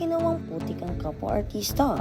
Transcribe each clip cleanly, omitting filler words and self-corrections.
Ginawang putik ang kapwa-artista.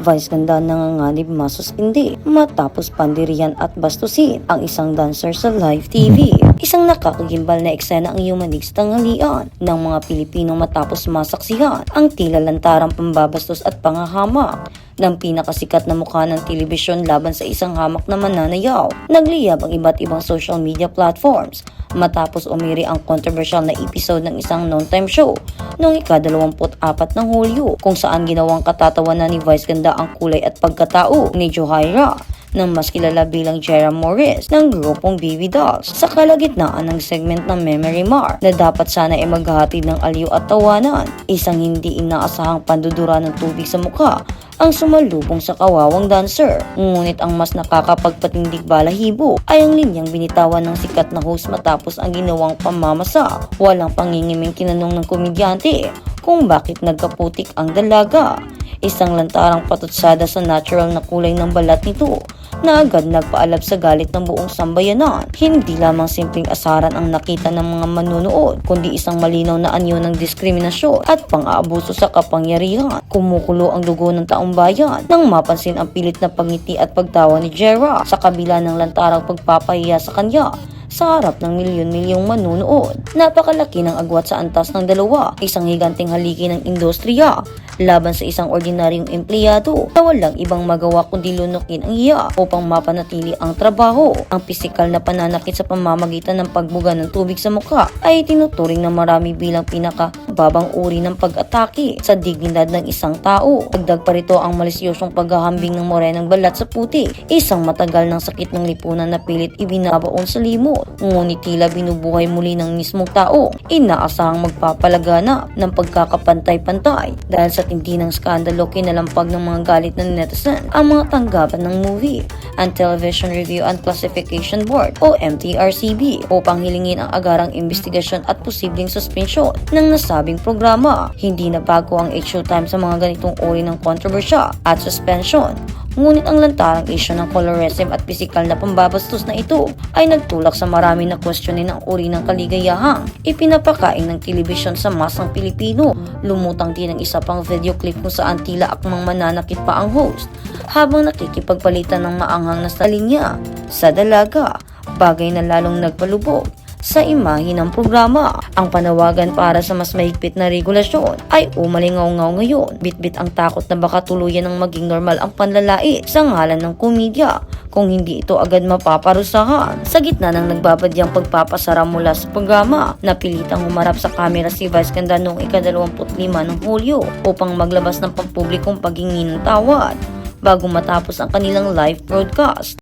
Vice ganda nanganganib masuspindi matapos pandirian at bastusin ang isang dancer sa live TV. Isang nakakagimbal na eksena ang yumanig sa tanghalian ng mga Pilipino matapos masaksihan ang tila lantarang pambabastos at pangahamak ng pinakasikat na mukha ng telebisyon laban sa isang hamak na mananayaw. Nagliyab ang iba't ibang social media platforms matapos umiri ang controversial na episode ng isang noontime show noong ika-24 ng Hulyo kung saan ginawang katatawanan ni Vice ganda ang kulay at pagkatao ni Johaira ng mas kilala bilang Jera Morris ng grupong Baby Dolls sa kalagitnaan ng segment ng Memory Mark na dapat sana ay maghahatid ng aliw at tawanan. Isang hindi inaasahang pandudura ng tubig sa mukha ang sumalubong sa kawawang dancer. Ngunit ang mas nakakapagpatindig balahibo ay ang linyang binitawan ng sikat na host matapos ang ginawang pamamasa. Walang pangingiming kinanong ng komedyante kung bakit nagkaputik ang dalaga. Isang lantarang patutsada sa natural na kulay ng balat nito na agad nagpaalab sa galit ng buong sambayanan. Hindi lamang simpleng asaran ang nakita ng mga manunood, kundi isang malinaw na anyo ng diskriminasyon at pang-aabuso sa kapangyarihan. Kumukulo ang dugo ng taong bayan nang mapansin ang pilit na pangiti at pagtawa ni Jera sa kabila ng lantarang pagpapahiya sa kanya sa harap ng milyon-milyong manunood. Napakalaki ng agwat sa antas ng dalawa, isang higanting haligi ng industriya laban sa isang ordinaryong empleyado na walang ibang magawa kundi lunukin ang iya upang mapanatili ang trabaho. Ang pisikal na pananakit sa pamamagitan ng pagbuga ng tubig sa mukha ay tinuturing ng marami bilang pinakababang uri ng pag-atake sa dignidad ng isang tao. Dagdag pa rito ang malisyosong paghahambing ng morenang balat sa puti, isang matagal ng sakit ng lipunan na pilit ibinabaon sa limot. Ngunit tila binubuhay muli ng mismong tao, inaasahang magpapalagana ng pagkakapantay-pantay. Dahil sa tindi ng skandalo, kinalampag ng mga galit ng netizen ang mga tanggapan ng movie and Television Review and Classification Board o MTRCB upang hilingin ang agarang investigasyon at posibleng suspensyon ng nasabing programa. Hindi na bago ang Showtime sa mga ganitong uri ng kontrobersya at suspension. Ngunit ang lantarang isyu ng colorism at pisikal na pambabastos na ito ay nagtulak sa marami na kwestiyonin ang uri ng kaligayahang ipinapakain ng telebisyon sa masang Pilipino. Lumutang din ang isa pang video clip kung saan tila akmang mananakit pa ang host habang nakikipagpalitan ng maanghang na salinya sa dalaga, bagay na lalong nagpalubog sa imahe ng programa. Ang panawagan para sa mas mahigpit na regulasyon ay umalingaw-ngaw ngayon. Bitbit ang takot na baka tuluyan ng maging normal ang panlalait sa ngalan ng komedya kung hindi ito agad mapaparusahan. Sa gitna ng nagbabadyang pagpapasara mula sa programa, napilitang humarap sa kamera si Vice ganda noong ika-25 ng Hulyo upang maglabas ng pampublikong paghingi ng tawad bago matapos ang kanilang live broadcast.